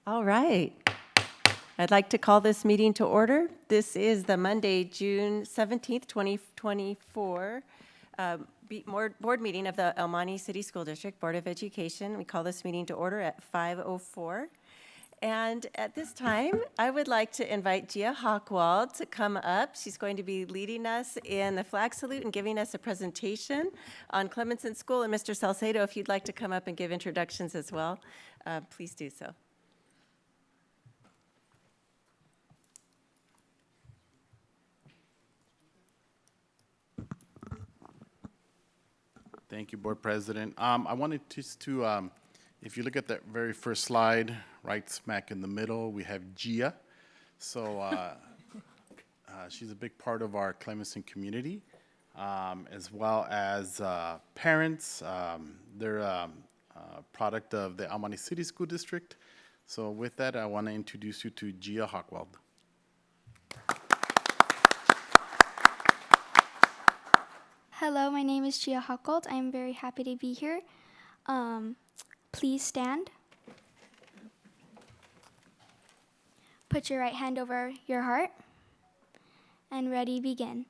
All right. I'd like to call this meeting to order. This is the Monday, June 17th, 2024 board meeting of the El Monte City School District Board of Education. We call this meeting to order at 5:04. And at this time, I would like to invite Gia Hockwald to come up. She's going to be leading us in the flag salute and giving us a presentation on Clemenson School. And Mr. Salcedo, if you'd like to come up and give introductions as well, please do so. Thank you, Board President. I wanted just to, if you look at that very first slide, right smack in the middle, we have Gia. So she's a big part of our Clemenson community, as well as parents. They're a product of the El Monte City School District. So with that, I want to introduce you to Gia Hockwald. Hello, my name is Gia Hockwald. I am very happy to be here. Please stand. Put your right hand over your heart. And ready, begin.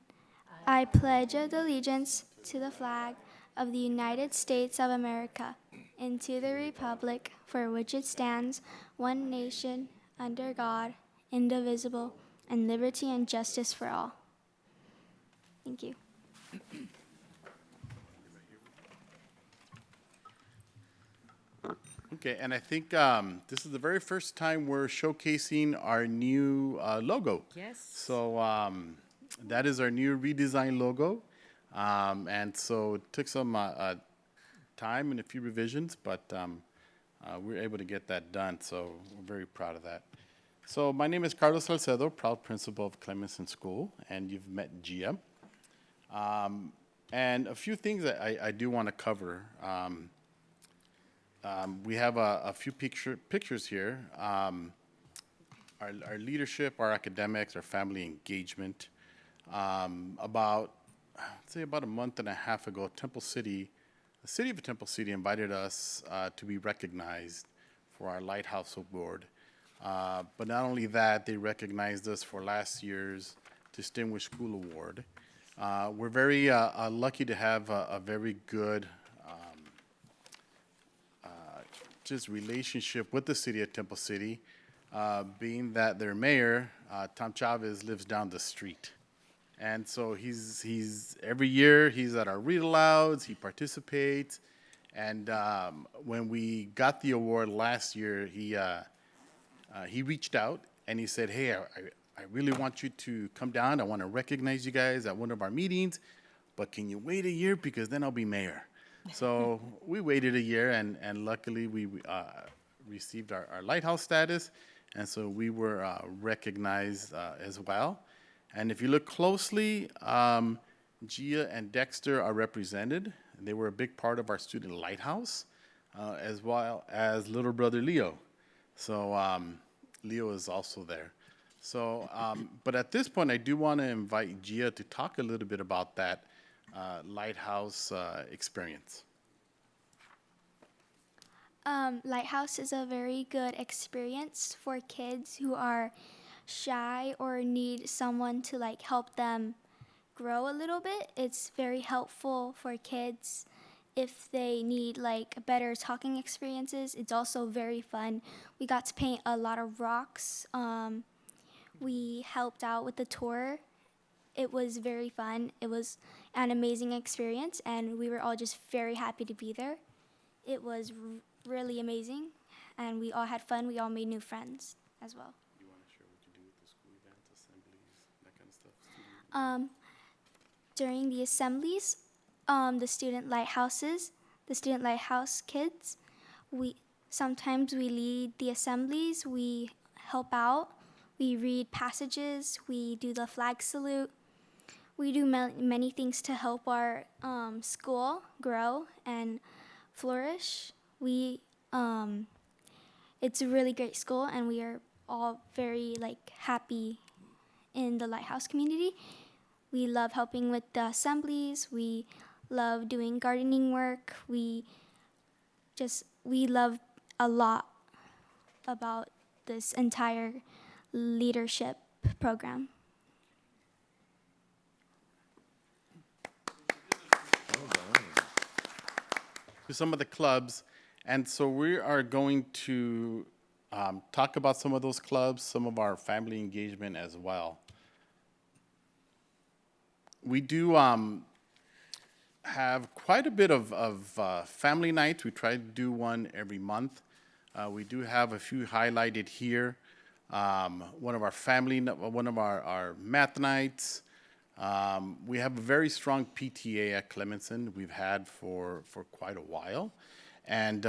I pledge allegiance to the flag of the United States of America and to the republic for which it stands, one nation, under God, indivisible, and liberty and justice for all. Thank you. Okay, and I think this is the very first time we're showcasing our new logo. Yes. So that is our new redesigned logo. And so it took some time and a few revisions, but we were able to get that done. So we're very proud of that. So my name is Carlos Salcedo, proud principal of Clemenson School, and you've met Gia. And a few things that I do want to cover. We have a few pictures here. Our leadership, our academics, our family engagement. I'd say about a month and a half ago, the city of Temple City invited us to be recognized for our Lighthouse Award. But not only that, they recognized us for last year's Distinguished School Award. We're very lucky to have a very good just relationship with the city of Temple City, being that their mayor, Tom Chavez, lives down the street. And so he's every year he's at our read alouds, he participates. And when we got the award last year, he reached out and he said, hey, I really want you to come down. I want to recognize you guys at one of our meetings, but can you wait a year because then I'll be mayor. So we waited a year, and luckily we received our lighthouse status, and so we were recognized as well. And if you look closely, Gia and Dexter are represented. They were a big part of our student lighthouse, as well as little brother Leo. So Leo is also there. So, but at this point, I do want to invite Gia to talk a little bit about that Lighthouse experience. Lighthouse is a very good experience for kids who are shy or need someone to help them grow a little bit. It's very helpful for kids if they need better talking experiences. It's also very fun. We got to paint a lot of rocks. We helped out with the tour. It was very fun. It was an amazing experience, and we were all just very happy to be there. It was really amazing, and we all had fun. We all made new friends as well. You want to share what you do with the school events, assemblies, that kind of stuff? During the assemblies, the student lighthouse kids, sometimes we lead the assemblies, we help out, we read passages, we do the flag salute. We do many things to help our school grow and flourish. It's a really great school, and we are all very happy in the Lighthouse community. We love helping with the assemblies. We love doing gardening work. We love a lot about this entire leadership program. To some of the clubs. And so we are going to talk about some of those clubs, some of our family engagement as well. We do have quite a bit of family nights. We try to do one every month. We do have a few highlighted here. One of our math nights. We have a very strong PTA at Clemenson. We've had for quite a while. And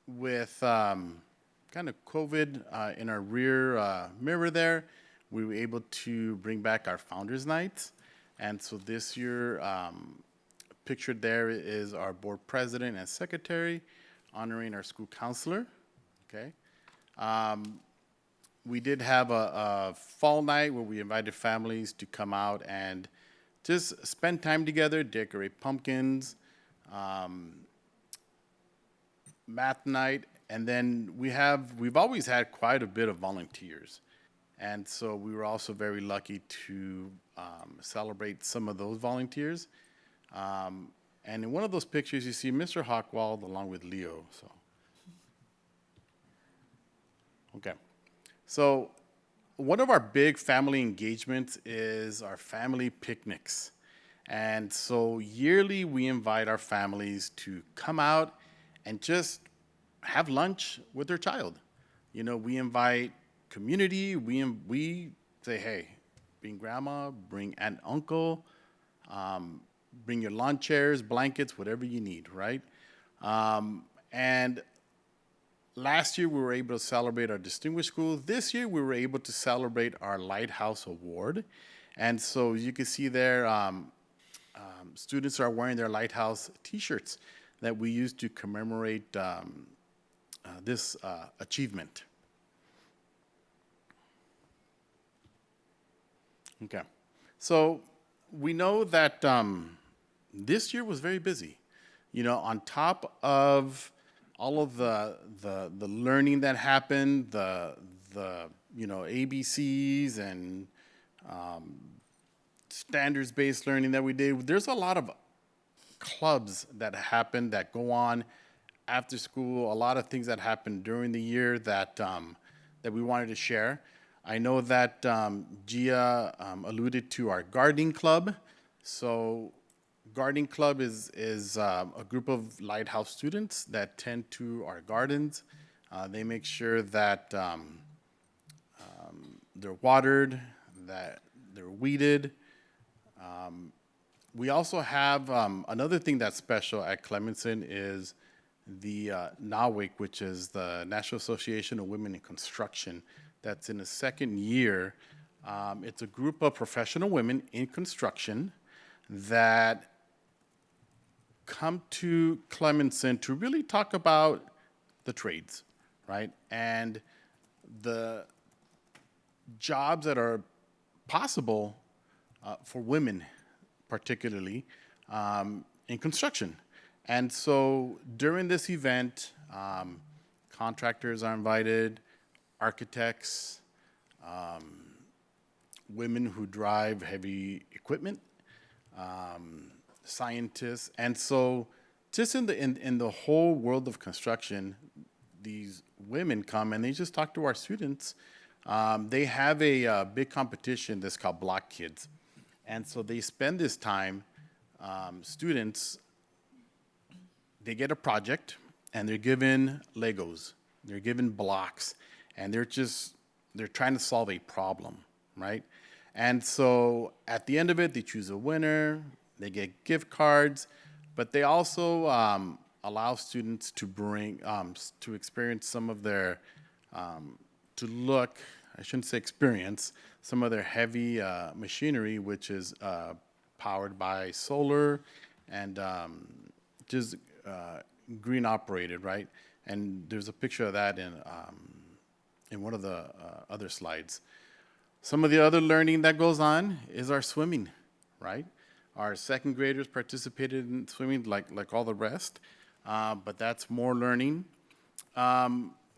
with kind of COVID in our rear mirror there, we were able to bring back our Founders Nights. And so this year, pictured there is our board president and secretary honoring our school counselor, okay? We did have a fall night where we invited families to come out and just spend time together, decorate pumpkins, math night, and then we've always had quite a bit of volunteers. And so we were also very lucky to celebrate some of those volunteers. And in one of those pictures, you see Mr. Hockwald along with Leo. So, okay. So one of our big family engagements is our family picnics. And so yearly, we invite our families to come out and just have lunch with their child. You know, we invite community. We say, hey, bring grandma, bring aunt, uncle, bring your lawn chairs, blankets, whatever you need, right? And last year, we were able to celebrate our distinguished school. This year, we were able to celebrate our Lighthouse Award. And so you can see there, students are wearing their Lighthouse T-shirts that we use to commemorate this achievement. Okay, so we know that this year was very busy. You know, on top of all of the learning that happened, the ABCs and standards-based learning that we did, there's a lot of clubs that happen that go on after school, a lot of things that happen during the year that we wanted to share. I know that Gia alluded to our gardening club. So gardening club is a group of Lighthouse students that tend to our gardens. They make sure that they're watered, that they're weeded. We also have another thing that's special at Clemenson is the NAWIC, which is the National Association of Women in Construction. That's in the second year. It's a group of professional women in construction that come to Clemenson to really talk about the trades, right? And the jobs that are possible for women, particularly in construction. And so during this event, contractors are invited, architects, women who drive heavy equipment, scientists, and so just in the whole world of construction, these women come and they just talk to our students. They have a big competition that's called Block Kids, and so they spend this time. Students, they get a project and they're given Legos, they're given blocks, and they're trying to solve a problem, right? And so at the end of it, they choose a winner, they get gift cards, but they also allow students to bring, to experience some of their, experience some of their heavy machinery, which is powered by solar and just green operated, right? And there's a picture of that in one of the other slides. Some of the other learning that goes on is our swimming, right? Our second graders participated in swimming like all the rest, but that's more learning.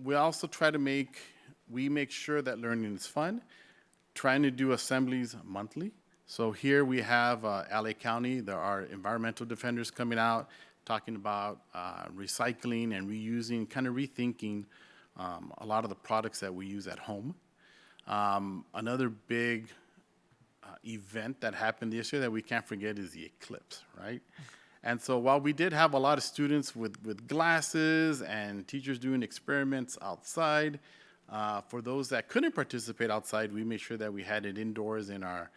we also try to make sure that learning is fun, trying to do assemblies monthly. So here we have LA County, there are environmental defenders coming out, talking about recycling and reusing, kind of rethinking a lot of the products that we use at home. Another big event that happened this year that we can't forget is the eclipse, right? And so while we did have a lot of students with glasses and teachers doing experiments outside, for those that couldn't participate outside, we made sure that we had it indoors in our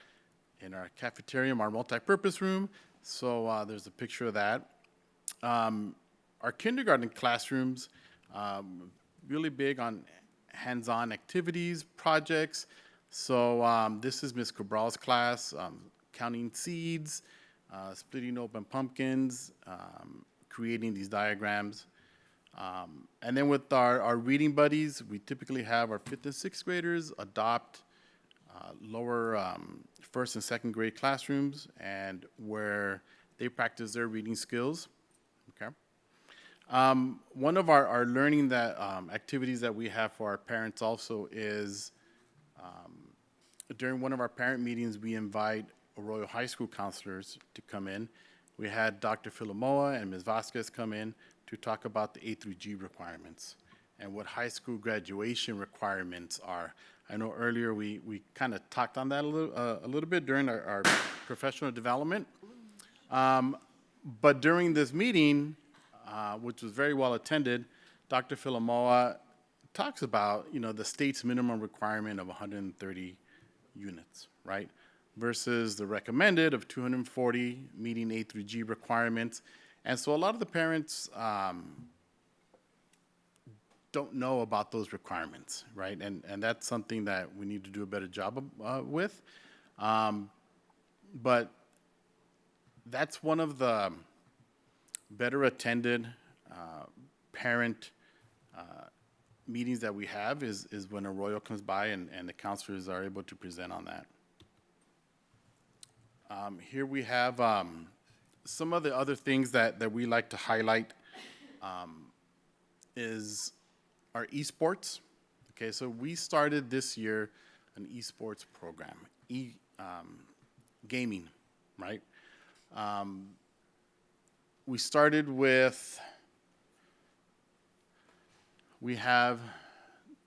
cafeteria, our multi-purpose room. So there's a picture of that. Our kindergarten classrooms, really big on hands-on activities, projects. So this is Ms. Cabral's class, counting seeds, splitting open pumpkins, creating these diagrams. And then with our reading buddies, we typically have our 5th and 6th graders adopt lower first and second grade classrooms, and where they practice their reading skills. Okay. One of our learning that activities that we have for our parents also is during one of our parent meetings, we invite Arroyo High School counselors to come in. We had Dr. Philomoa and Ms. Vasquez come in to talk about the A through G requirements and what high school graduation requirements are. I know earlier we kind of talked on that a little bit during our professional development. But during this meeting, which was very well attended, Dr. Philomoa talks about, the state's minimum requirement of 130 units, right? Versus the recommended of 240, meeting A through G requirements. And so a lot of the parents don't know about those requirements, right? And that's something that we need to do a better job with. But that's one of the better attended parent meetings that we have is when Arroyo comes by and the counselors are able to present on that. Here we have some of the other things that we like to highlight is our esports. Okay, so we started this year an esports program, gaming, right? We started with, we have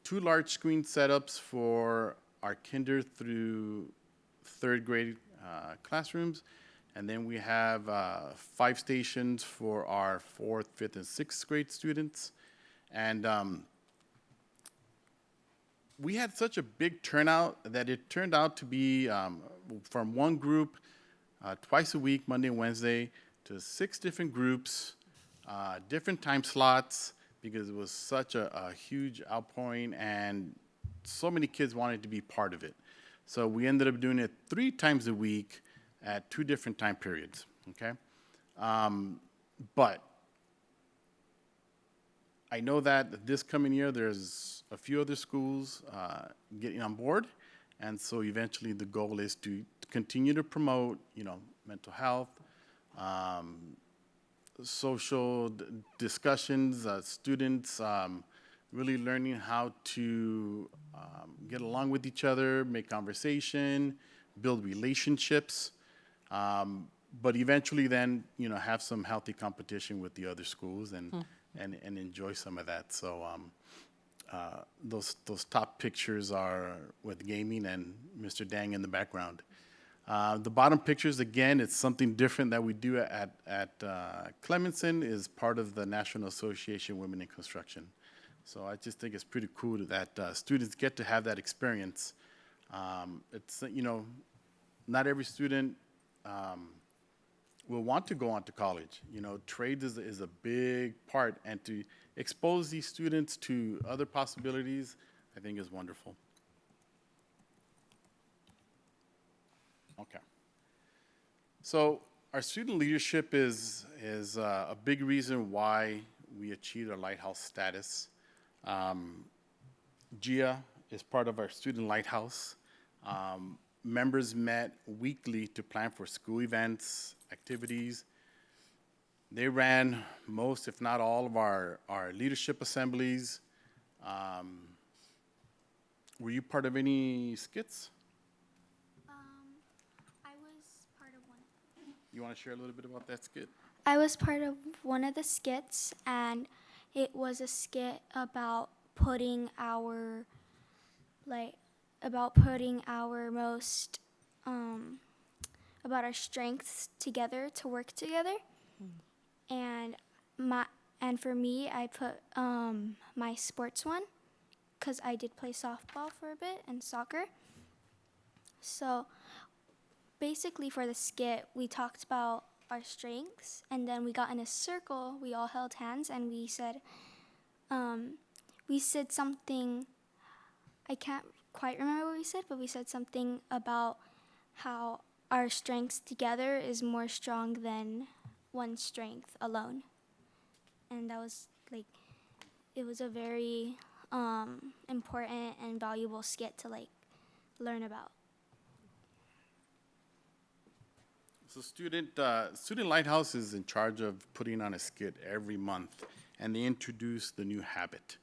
2 large screen setups for our kinder through 3rd grade classrooms, and then we have 5 stations for our 4th, 5th, and 6th grade students. And we had such a big turnout that it turned out to be from one group twice a week, Monday and Wednesday, to 6 different groups, different time slots, because it was such a huge outpouring and so many kids wanted to be part of it. So we ended up doing it 3 times a week at 2 different time periods, okay? But I know that this coming year, there's a few other schools getting on board, and so eventually the goal is to continue to promote, mental health, social discussions, students really learning how to get along with each other, make conversation, build relationships, but eventually then, have some healthy competition with the other schools and enjoy some of that. So those top pictures are with gaming and Mr. Dang in the background. The bottom pictures, again, it's something different that we do at Clemenson, is part of the National Association of Women in Construction. So I just think it's pretty cool that students get to have that experience. It's, not every student will want to go on to college. Trades is a big part, and to expose these students to other possibilities, I think is wonderful. Okay. So our student leadership is a big reason why we achieved our Lighthouse status. GIA is part of our student Lighthouse. Members met weekly to plan for school events, activities. They ran most, if not all, of our leadership assemblies. Were you part of any skits? I was part of one. You want to share a little bit about that skit? I was part of one of the skits, and it was a skit about putting our most about our strengths together to work together. And for me, I put my sports one, because I did play softball for a bit and soccer. So basically for the skit, we talked about our strengths, and then we got in a circle, we all held hands, and we said something, I can't quite remember what we said, but we said something about how our strengths together is more strong than one strength alone. And that was it was a very important and valuable skit to learn about. So Student Lighthouse is in charge of putting on a skit every month, and they introduce the new habit,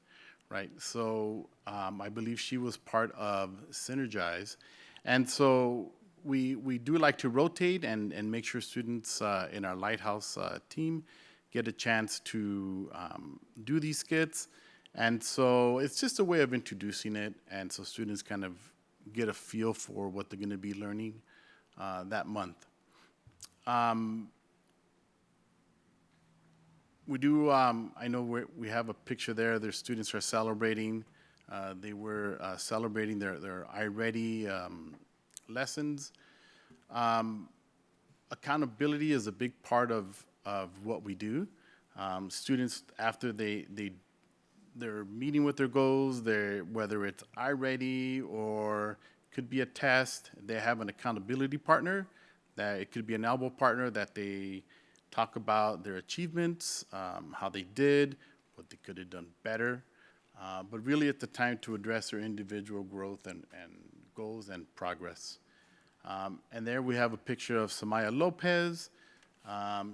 right? So I believe she was part of Synergize. And so we do like to rotate and make sure students in our Lighthouse team get a chance to do these skits. And so it's just a way of introducing it, and so students kind of get a feel for what they're going to be learning that month. We do, I know we have a picture there. Their students are celebrating. They were celebrating their iReady lessons. Accountability is a big part of what we do. Students, after they're meeting with their goals, whether it's iReady or could be a test, they have an accountability partner. That it could be an elbow partner that they talk about their achievements, how they did, what they could have done better. But really, it's the time to address their individual growth and goals and progress. And there we have a picture of Samaya Lopez.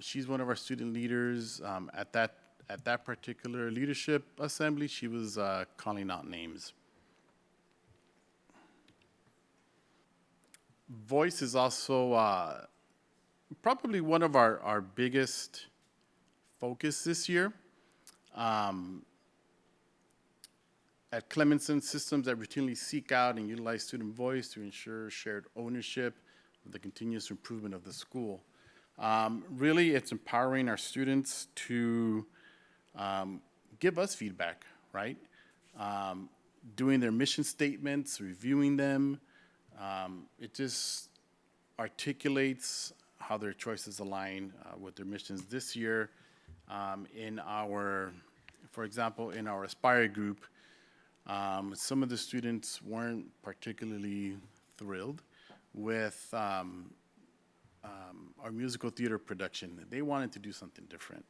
She's one of our student leaders. At that particular leadership assembly, she was calling out names. Voice is also probably one of our biggest focus this year. At Clemenson, systems that routinely seek out and utilize student voice to ensure shared ownership of the continuous improvement of the school. Really, it's empowering our students to give us feedback, right? Doing their mission statements, reviewing them. It just articulates how their choices align with their missions this year. For example, in our Aspire group, some of the students weren't particularly thrilled with our musical theater production. They wanted to do something different.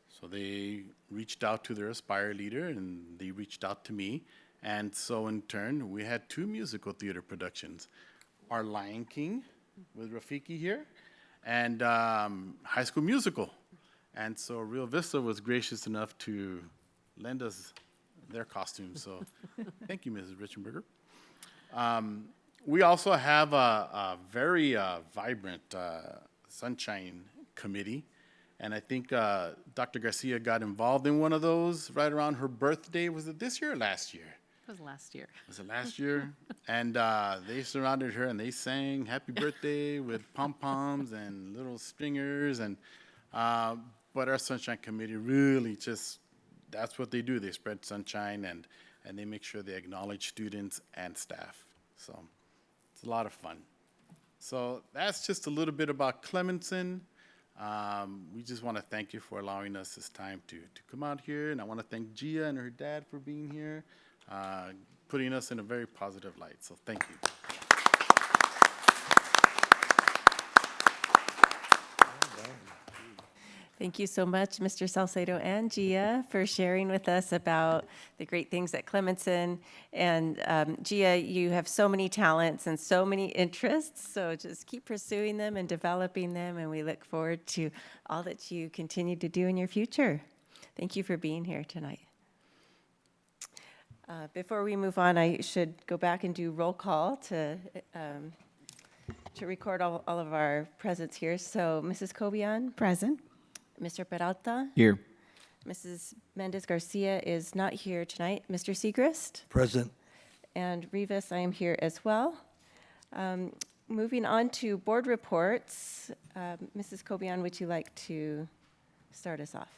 So they reached out to their Aspire leader, and they reached out to me. And so in turn, we had 2 musical theater productions. Our Lion King with Rafiki here, and High School Musical. And so Rio Vista was gracious enough to lend us their costumes. So thank you, Mrs. Richenberger. We also have a very vibrant Sunshine Committee. And I think Dr. Garcia got involved in one of those right around her birthday. Was it this year or last year? It was last year. Was it last year? And they surrounded her and they sang happy birthday with pom-poms and little stringers. And but our Sunshine Committee really just, that's what they do. They spread sunshine and they make sure they acknowledge students and staff. So it's a lot of fun. So that's just a little bit about Clemenson. We just want to thank you for allowing us this time to come out here. And I want to thank Gia and her dad for being here. Putting us in a very positive light. So thank you. Thank you so much, Mr. Salcedo and Gia, for sharing with us about the great things at Clemenson. And Gia, you have so many talents and so many interests, so just keep pursuing them and developing them, and we look forward to all that you continue to do in your future. Thank you for being here tonight. Before we move on, I should go back and do roll call to record all of our presence here. So Mrs. Cobian, Present. Mr. Peralta, Here. Mrs. Mendez Garcia is not here tonight. Mr. Segrist Present. and Rivas, I am here as well. Moving on to board reports, Mrs. Cobian, would you like to start us off?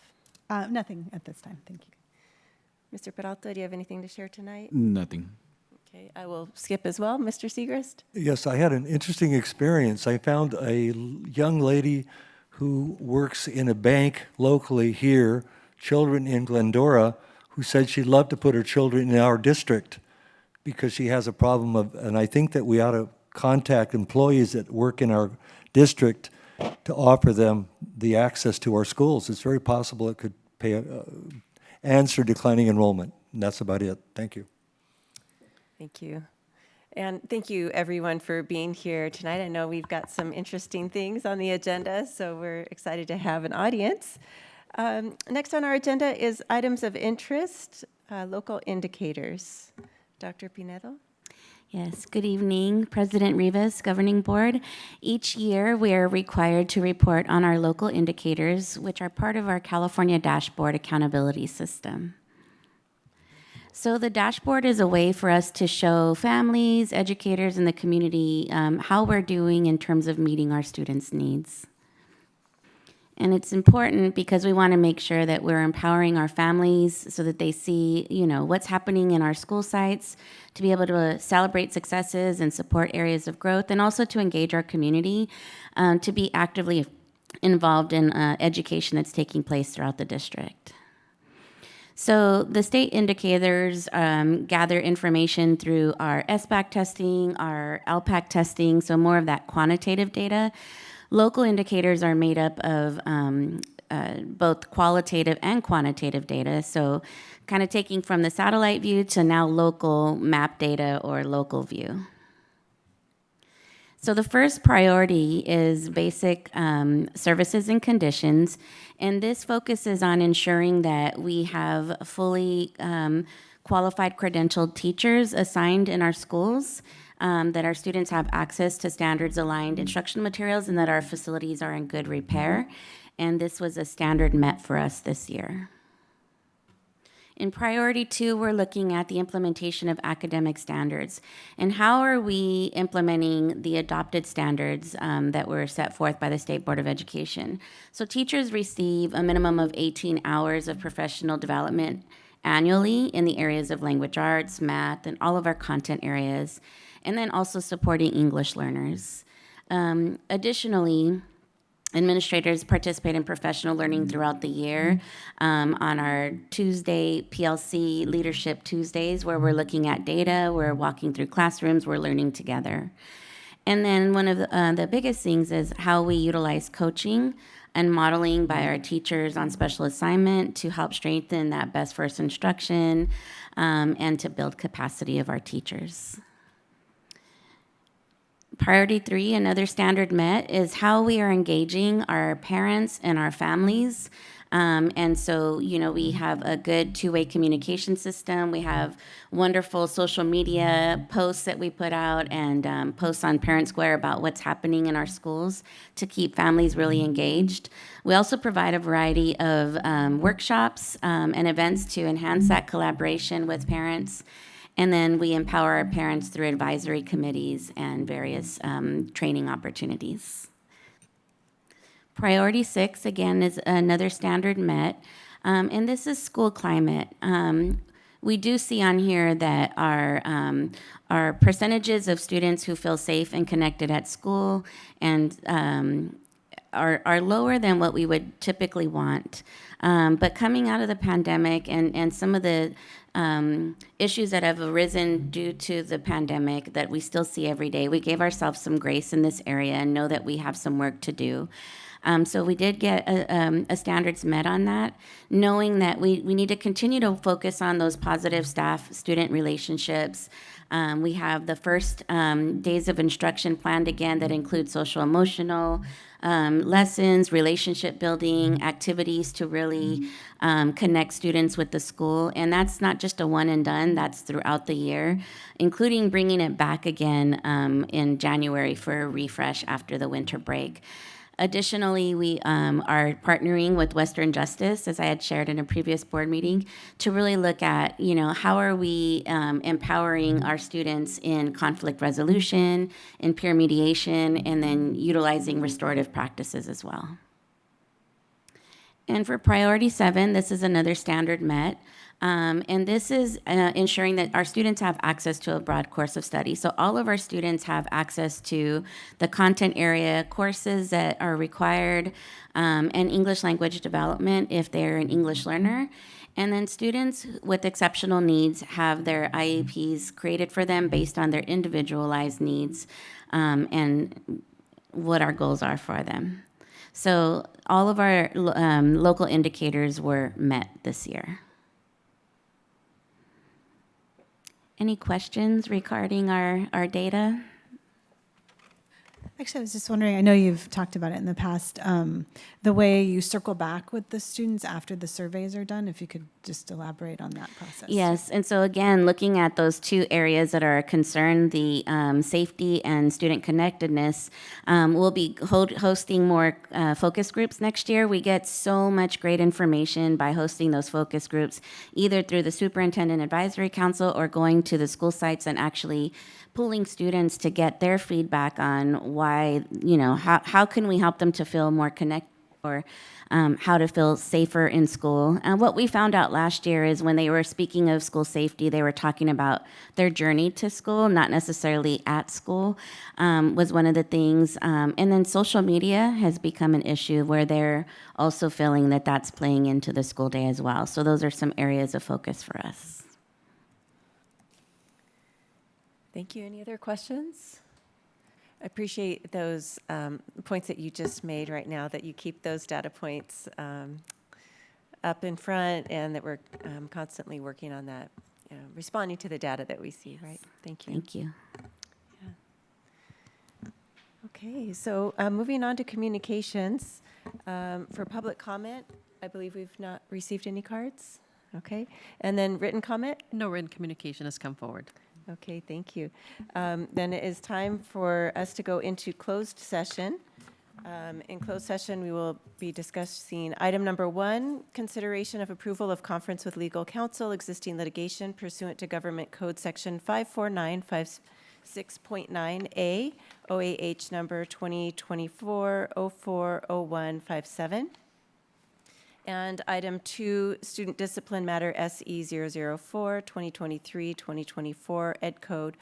Nothing at this time, thank you. Mr. Peralta, do you have anything to share tonight? Nothing. Okay, I will skip as well. Mr. Segrist? Yes, I had an interesting experience. I found a young lady who works in a bank locally here, children in Glendora, who said she'd love to put her children in our district because she has a problem of, and I think that we ought to contact employees that work in our district to offer them the access to our schools. It's very possible it could answer declining enrollment. And that's about it. Thank you. Thank you. And thank you, everyone, for being here tonight. I know we've got some interesting things on the agenda, so we're excited to have an audience. Next on our agenda is items of interest, local indicators. Dr. Pinedo? Yes, good evening, President Rivas, Governing Board. Each year, we are required to report on our local indicators, which are part of our California Dashboard Accountability System. So the dashboard is a way for us to show families, educators, and the community how we're doing in terms of meeting our students' needs. And it's important because we want to make sure that we're empowering our families so that they see, what's happening in our school sites, to be able to celebrate successes and support areas of growth, and also to engage our community, to be actively involved in education that's taking place throughout the district. So the state indicators gather information through our SBAC testing, our LPAC testing, so more of that quantitative data. Local indicators are made up of both qualitative and quantitative data, so kind of taking from the satellite view to now local map data or local view. So the first priority is basic services and conditions, and this focuses on ensuring that we have fully qualified credentialed teachers assigned in our schools, that our students have access to standards-aligned instructional materials, and that our facilities are in good repair. And this was a standard met for us this year. In priority 2, we're looking at the implementation of academic standards. And how are we implementing the adopted standards that were set forth by the State Board of Education? So teachers receive a minimum of 18 hours of professional development annually in the areas of language arts, math, and all of our content areas, and then also supporting English learners. Additionally, administrators participate in professional learning throughout the year on our Tuesday PLC Leadership Tuesdays, where we're looking at data, we're walking through classrooms, we're learning together. And then one of the biggest things is how we utilize coaching and modeling by our teachers on special assignment to help strengthen that best first instruction and to build capacity of our teachers. Priority 3, another standard met, is how we are engaging our parents and our families. And so, we have a good two-way communication system. We have wonderful social media posts that we put out and posts on Parent Square about what's happening in our schools to keep families really engaged. We also provide a variety of workshops and events to enhance that collaboration with parents. And then we empower our parents through advisory committees and various training opportunities. Priority 6, again, is another standard met, and this is school climate. We do see on here that our percentages of students who feel safe and connected at school and are lower than what we would typically want. But coming out of the pandemic and some of the issues that have arisen due to the pandemic that we still see every day, we gave ourselves some grace in this area and know that we have some work to do. So we did get a standards met on that, knowing that we need to continue to focus on those positive staff-student relationships. We have the first days of instruction planned again that include social emotional lessons, relationship building, activities to really connect students with the school. And that's not just a one and done, that's throughout the year, including bringing it back again in January for a refresh after the winter break. Additionally, we are partnering with Western Justice, as I had shared in a previous board meeting, to really look at, how are we empowering our students in conflict resolution, in peer mediation, and then utilizing restorative practices as well. And for priority 7, this is another standard met. And this is ensuring that our students have access to a broad course of study. So all of our students have access to the content area courses that are required and English language development if they're an English learner. And then students with exceptional needs have their IEPs created for them based on their individualized needs and what our goals are for them. So all of our local indicators were met this year. Any questions regarding our data? Actually, I was just wondering, I know you've talked about it in the past, the way you circle back with the students after the surveys are done, if you could just elaborate on that process. Yes, and so again, looking at those two areas that are a concern, the safety and student connectedness, we'll be hosting more focus groups next year. We get so much great information by hosting those focus groups, either through the Superintendent Advisory Council or going to the school sites and actually pulling students to get their feedback on why, how can we help them to feel more connected or how to feel safer in school. And what we found out last year is when they were speaking of school safety, they were talking about their journey to school, not necessarily at school, was one of the things. And then social media has become an issue where they're also feeling that that's playing into the school day as well. So those are some areas of focus for us. Thank you. Any other questions? I appreciate those points that you just made right now, that you keep those data points up in front and that we're constantly working on that, responding to the data that we see, right? Thank you. Thank you. Okay, so moving on to communications. For public comment, I believe we've not received any cards. Okay, and then written comment? No written communication has come forward. Okay, thank you. Then it is time for us to go into closed session. In closed session, we will be discussing item number 1, consideration of approval of conference with legal counsel, existing litigation pursuant to Government Code Section 54956.9A, OAH number 2024-040157. And item 2, student discipline matter SE 004, 2023-2024, Ed Code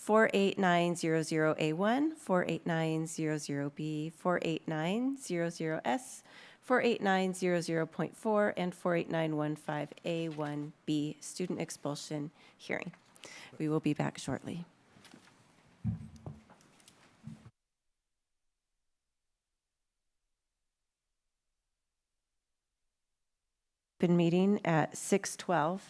48900A1, 48900B, 48900S, 48900.4, and 48915A1B, student expulsion hearing. We will be back shortly. Open meeting at 6:12.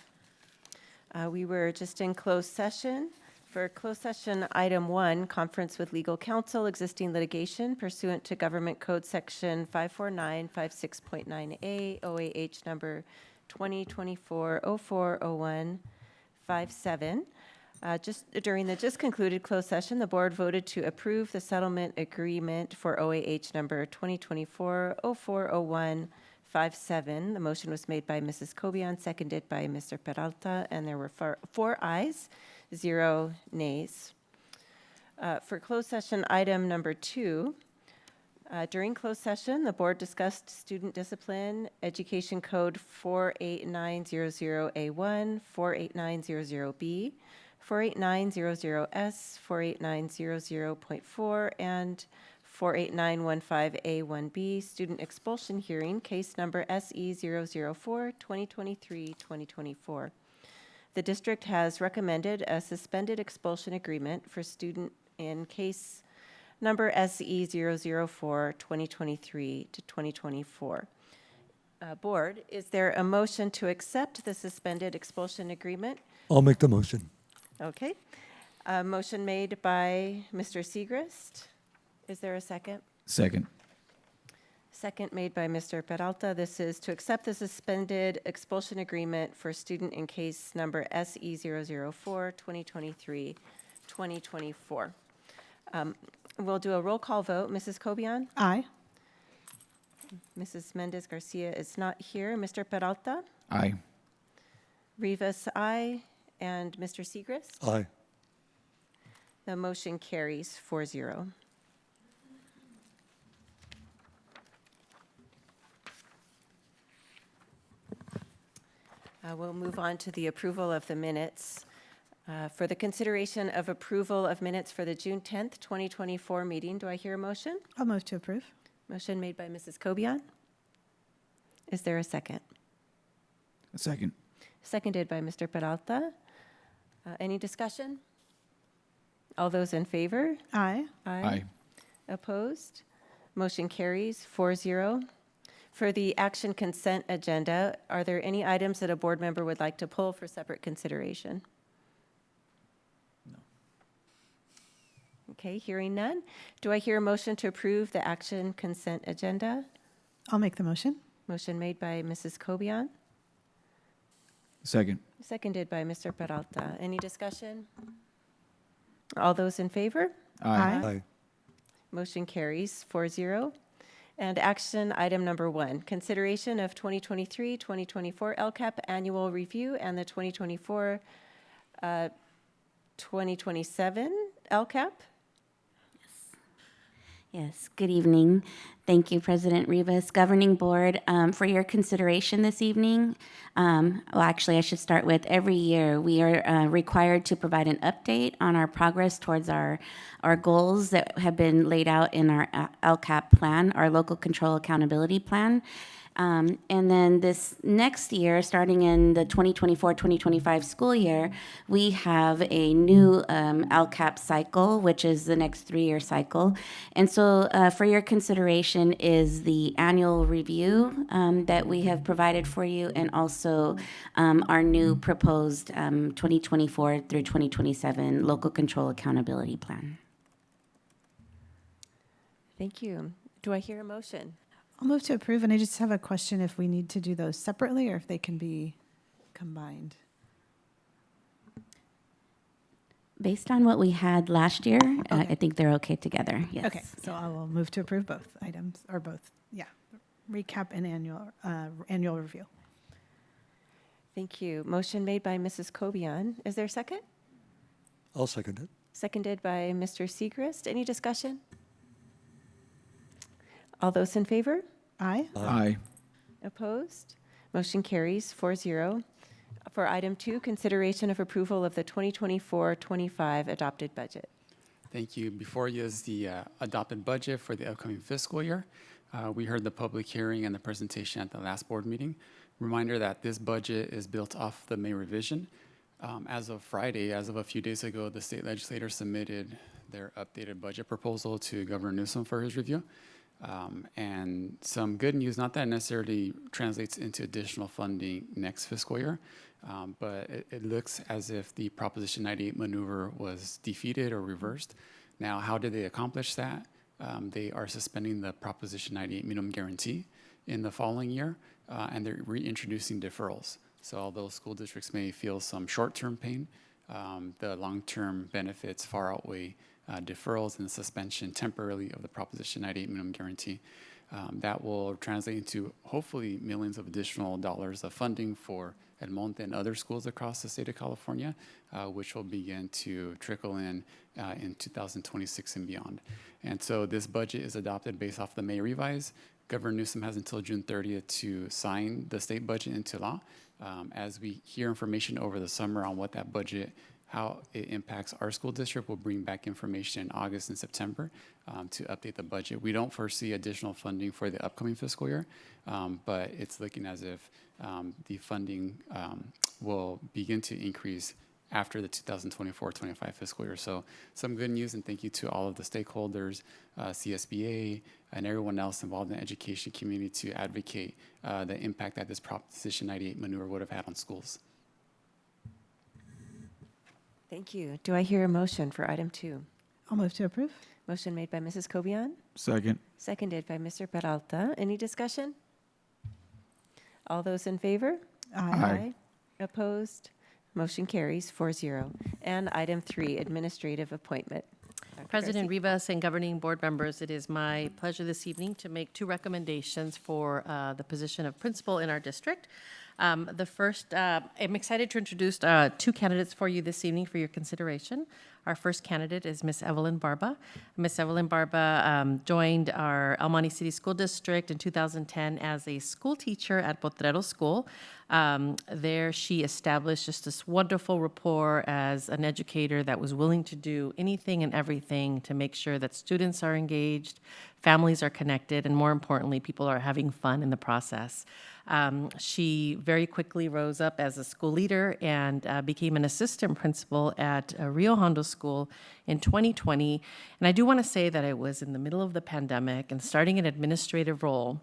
We were just in closed session. For closed session, item 1, conference with legal counsel, existing litigation pursuant to Government Code Section 54956.9A, OAH number 2024-040157. During the just concluded closed session, the board voted to approve the settlement agreement for OAH number 2024-040157. The motion was made by Mrs. Cobian, seconded by Mr. Peralta, and there were 4 ayes, 0 nays. For closed session item number 2, during closed session, the board discussed student discipline, Education Code 48900A1, 48900B, 48900S, 48900.4, and 48915A1B, student expulsion hearing, case number SE 004, 2023-2024. The district has recommended a suspended expulsion agreement for student in case number SE 004, 2023 to 2024. Board, is there a motion to accept the suspended expulsion agreement? I'll make the motion. Okay. A motion made by Mr. Segrist. Is there a second? Second. Second made by Mr. Peralta. This is to accept the suspended expulsion agreement for student in case number SE 004, 2023, 2024. We'll do a roll call vote. Mrs. Cobian? Aye. Mrs. Mendez Garcia is not here. Mr. Peralta? Aye. Rivas, aye. And Mr. Segrist? Aye. The motion carries 4-0. We'll move on to the approval of the minutes. For the consideration of approval of minutes for the June 10th, 2024 meeting, do I hear a motion? I'll move to approve. Motion made by Mrs. Cobian. Is there a second? Second. Seconded by Mr. Peralta. Any discussion? All those in favor? Aye. Aye. Opposed? Motion carries 4-0. For the action consent agenda, are there any items that a board member would like to pull for separate consideration? No. Okay, hearing none. Do I hear a motion to approve the action consent agenda? I'll make the motion. Motion made by Mrs. Cobian, Second. seconded by Mr. Peralta. Any discussion? All those in favor? Aye. Aye. Motion carries 4-0. And action item number 1, consideration of 2023-2024 LCAP annual review and the 2024-2027 LCAP. Yes, good evening. Thank you, President Rivas, Governing Board, for your consideration this evening. Well, actually, I should start with every year we are required to provide an update on our progress towards our goals that have been laid out in our LCAP plan, our Local Control Accountability Plan. And then this next year, starting in the 2024-2025 school year, we have a new LCAP cycle, which is the next 3-year cycle. And so for your consideration is the annual review that we have provided for you, and also our new proposed 2024 through 2027 Local Control Accountability Plan. Thank you. Do I hear a motion? I'll move to approve, and I just have a question if we need to do those separately or if they can be combined. Based on what we had last year, Okay. I think they're okay together, yes. Okay, so I will move to approve both items, or both, recap and annual review. Thank you. Motion made by Mrs. Cobian. Is there a second? I'll second it. Seconded by Mr. Segrist. Any discussion? All those in favor? Aye. Aye. Opposed? Motion carries 4-0. For item 2, consideration of approval of the 2024-25 adopted budget. Thank you. Before you is the adopted budget for the upcoming fiscal year. We heard the public hearing and the presentation at the last board meeting. Reminder that this budget is built off the May revision. As of Friday, as of a few days ago, the state legislator submitted their updated budget proposal to Governor Newsom for his review. And some good news, not that necessarily translates into additional funding next fiscal year, but it looks as if the Proposition 98 maneuver was defeated or reversed. Now, how did they accomplish that? They are suspending the Proposition 98 minimum guarantee in the following year, and they're reintroducing deferrals. So although school districts may feel some short-term pain, the long-term benefits far outweigh deferrals and the suspension temporarily of the Proposition 98 minimum guarantee. That will translate into hopefully millions of additional dollars of funding for El Monte and other schools across the state of California, which will begin to trickle in 2026 and beyond. And so this budget is adopted based off the May revise. Governor Newsom has until June 30th to sign the state budget into law. As we hear information over the summer on what that budget, how it impacts our school district, we'll bring back information in August and September to update the budget. We don't foresee additional funding for the upcoming fiscal year, but it's looking as if the funding will begin to increase after the 2024-25 fiscal year. So some good news, and thank you to all of the stakeholders, CSBA, and everyone else involved in the education community to advocate the impact that this Proposition 98 maneuver would have had on schools. Thank you. Do I hear a motion for item 2? I'll move to approve. Motion made by Mrs. Cobian, Second. seconded by Mr. Peralta. Any discussion? All those in favor? Aye. Opposed? Motion carries 4-0. And item 3, administrative appointment. Dr. President Garcia. Rivas and governing board members, it is my pleasure this evening to make 2 recommendations for the position of principal in our district. The first, I'm excited to introduce 2 candidates for you this evening for your consideration. Our first candidate is Miss Evelyn Barba. Miss Evelyn Barba joined our El Monte City School District in 2010 as a school teacher at Potrero School. There she established just this wonderful rapport as an educator that was willing to do anything and everything to make sure that students are engaged, families are connected, and more importantly, people are having fun in the process. She very quickly rose up as a school leader and became an assistant principal at Rio Hondo School in 2020. And I do want to say that it was in the middle of the pandemic and starting an administrative role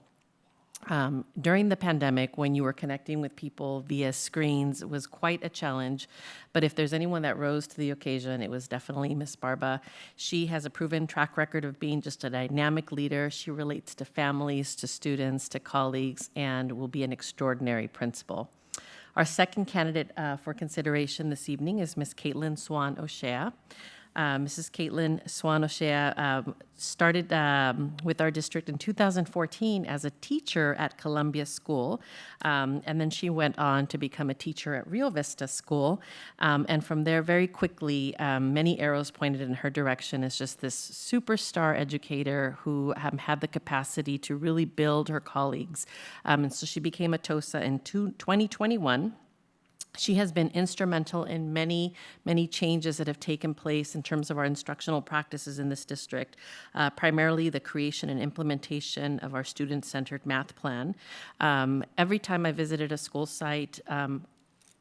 during the pandemic when you were connecting with people via screens was quite a challenge. But if there's anyone that rose to the occasion, it was definitely Miss Barba. She has a proven track record of being just a dynamic leader. She relates to families, to students, to colleagues, and will be an extraordinary principal. Our second candidate for consideration this evening is Miss Caitlin Swan O'Shea. Mrs. Caitlin Swan O'Shea started with our district in 2014 as a teacher at Columbia School, and then she went on to become a teacher at Rio Vista School. And from there, very quickly, many arrows pointed in her direction as just this superstar educator who had the capacity to really build her colleagues. And so she became a TOSA in 2021. She has been instrumental in many, many changes that have taken place in terms of our instructional practices in this district, primarily the creation and implementation of our student-centered math plan. Every time I visited a school site,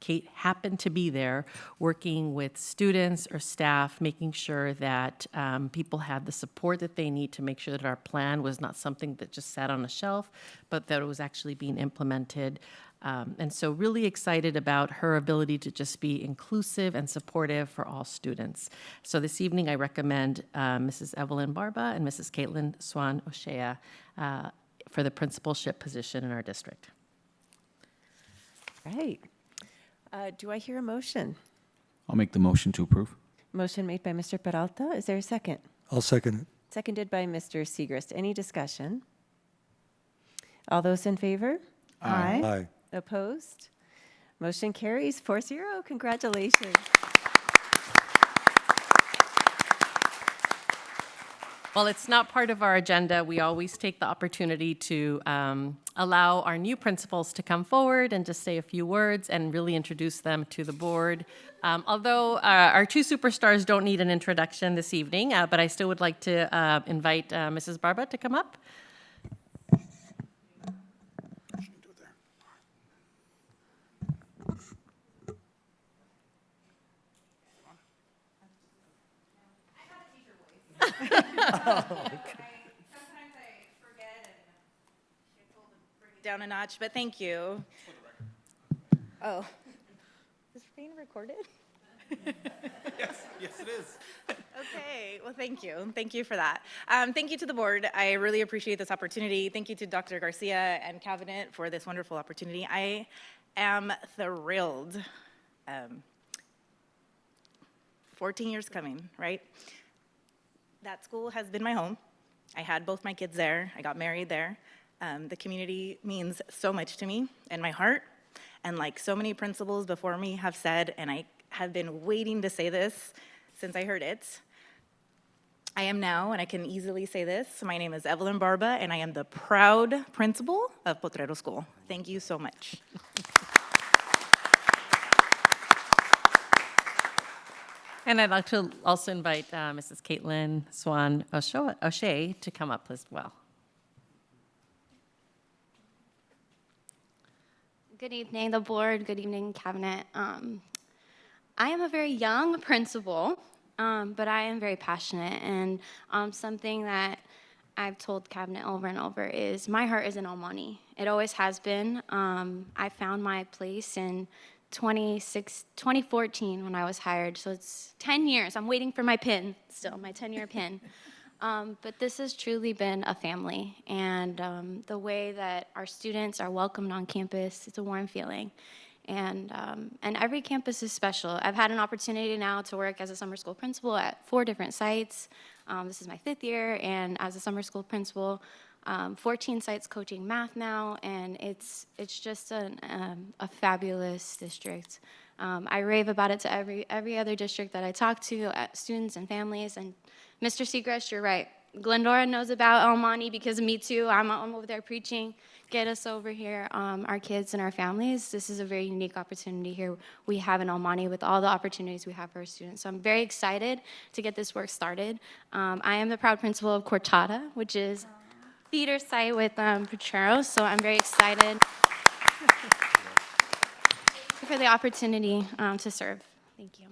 Kate happened to be there working with students or staff, making sure that people had the support that they need to make sure that our plan was not something that just sat on a shelf, but that it was actually being implemented. And so really excited about her ability to just be inclusive and supportive for all students. So this evening, I recommend Mrs. Evelyn Barba and Mrs. Caitlin Swan O'Shea for the principalship position in our district. Right. Do I hear a motion? I'll make the motion to approve. Motion made by Mr. Peralta. Is there a second? I'll second it. Seconded by Mr. Segrist. Any discussion? All those in favor? Aye. Aye. Opposed? Motion carries 4-0. Congratulations. While it's not part of our agenda, we always take the opportunity to allow our new principals to come forward and just say a few words and really introduce them to the board. Although our 2 superstars don't need an introduction this evening, but I still would like to invite Mrs. Barba to come up. Sometimes I forget and get told to bring it down a notch, but thank you. Oh, is this being recorded? Yes, it is. Okay, well, thank you. Thank you for that. Thank you to the board. I really appreciate this opportunity. Thank you to Dr. Garcia and Cabinet for this wonderful opportunity. I am thrilled. 14 years coming, right? That school has been my home. I had both my kids there. I got married there. The community means so much to me and my heart. And like so many principals before me have said, and I have been waiting to say this since I heard it, I am now, and I can easily say this, my name is Evelyn Barba, and I am the proud principal of Potrero School. Thank you so much. And I'd like to also invite Mrs. Caitlin Swan O'Shea to come up as well. Good evening, the board. Good evening, Cabinet. I am a very young principal, but I am very passionate. And something that I've told Cabinet over and over is my heart is in El Monte. It always has been. I found my place in 2014 when I was hired. So it's 10 years. I'm waiting for my pin still, my 10-year pin. But this has truly been a family. And the way that our students are welcomed on campus, it's a warm feeling. And every campus is special. I've had an opportunity now to work as a summer school principal at 4 different sites. This is my 5th year, and as a summer school principal, 14 sites coaching math now, and it's just a fabulous district. I rave about it to every other district that I talk to, students and families. And Mr. Segrest, you're right. Glendora knows about El Monte because of me too. I'm over there preaching. Get us over here, our kids and our families. This is a very unique opportunity here we have in El Monte with all the opportunities we have for our students. So I'm very excited to get this work started. I am the proud principal of Cortada, which is feeder site with Potrero. So I'm very excited for the opportunity to serve. Thank you.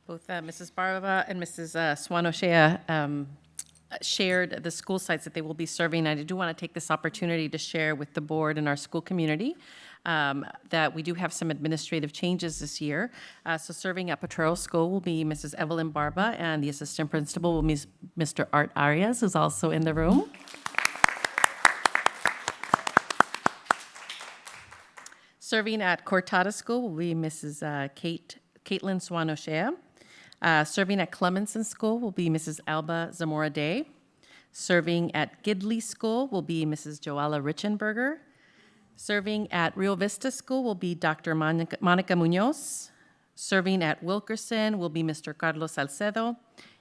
Both Mrs. Barba and Mrs. Swan-O'Shea shared the school sites that they will be serving. I do want to take this opportunity to share with the board and our school community that we do have some administrative changes this year. So serving at Potrero School will be Mrs. Evelyn Barba, and the assistant principal will be Mr. Art Arias, who's also in the room. Serving at Cortada School will be Mrs. Caitlin Swan-O'Shea. Serving at Clemenson School will be Mrs. Alba Zamora Day. Serving at Gidley School will be Mrs. Joala Richenberger. Serving at Rio Vista School will be Dr. Monica Munoz. Serving at Wilkerson will be Mr. Carlos Salcedo.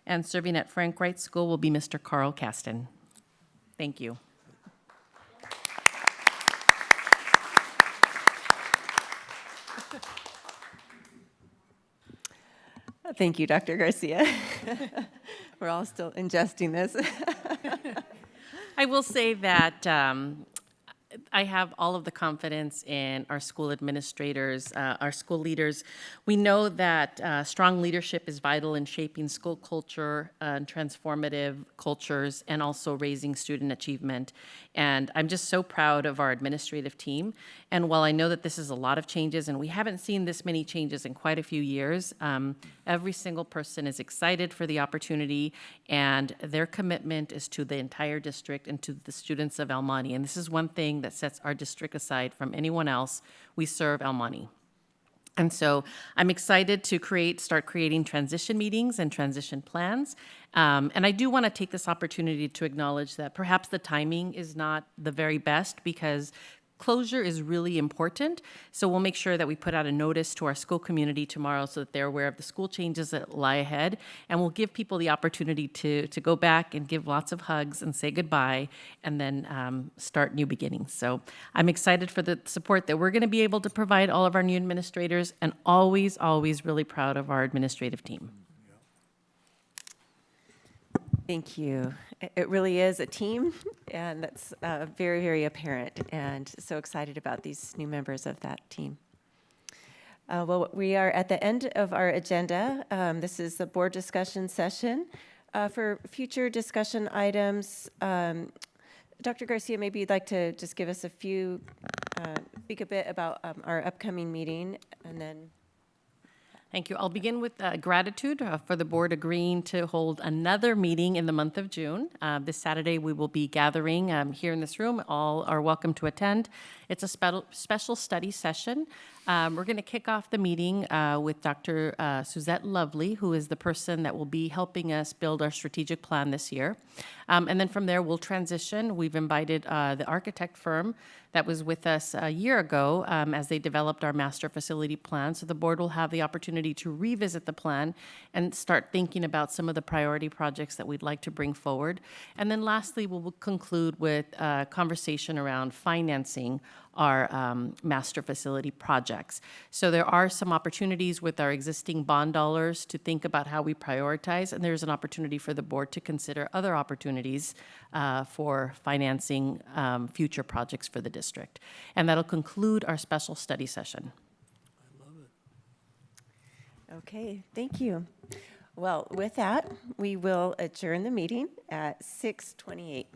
And serving at Frank Wright School will be Mr. Carl Kasten. Thank you. Thank you, Dr. Garcia. We're all still ingesting this. I will say that I have all of the confidence in our school administrators, our school leaders. We know that strong leadership is vital in shaping school culture and transformative cultures, and also raising student achievement. And I'm just so proud of our administrative team. And while I know that this is a lot of changes, and we haven't seen this many changes in quite a few years, every single person is excited for the opportunity, and their commitment is to the entire district and to the students of El Monte. And this is one thing that sets our district aside from anyone else. We serve El Monte. And so I'm excited to start creating transition meetings and transition plans. And I do want to take this opportunity to acknowledge that perhaps the timing is not the very best, because closure is really important. So we'll make sure that we put out a notice to our school community tomorrow so that they're aware of the school changes that lie ahead. And we'll give people the opportunity to go back and give lots of hugs and say goodbye, and then start new beginnings. So I'm excited for the support that we're going to be able to provide all of our new administrators, and always, always really proud of our administrative team. Thank you. It really is a team, and that's very, very apparent, and so excited about these new members of that team. Well, we are at the end of our agenda. This is the board discussion session. For future discussion items, Dr. Garcia, maybe you'd like to just give us speak a bit about our upcoming meeting, and then. Thank you. I'll begin with gratitude for the board agreeing to hold another meeting in the month of June. This Saturday, we will be gathering here in this room. All are welcome to attend. It's a special study session. We're going to kick off the meeting with Dr. Suzette Lovely, who is the person that will be helping us build our strategic plan this year. And then from there, we'll transition. We've invited the architect firm that was with us a year ago as they developed our master facility plan. So the board will have the opportunity to revisit the plan and start thinking about some of the priority projects that we'd like to bring forward. And then lastly, we'll conclude with a conversation around financing our master facility projects. So there are some opportunities with our existing bond dollars to think about how we prioritize, and there's an opportunity for the board to consider other opportunities for financing future projects for the district. And that'll conclude our special study session. Okay, thank you. Well, with that, we will adjourn the meeting at 6:28.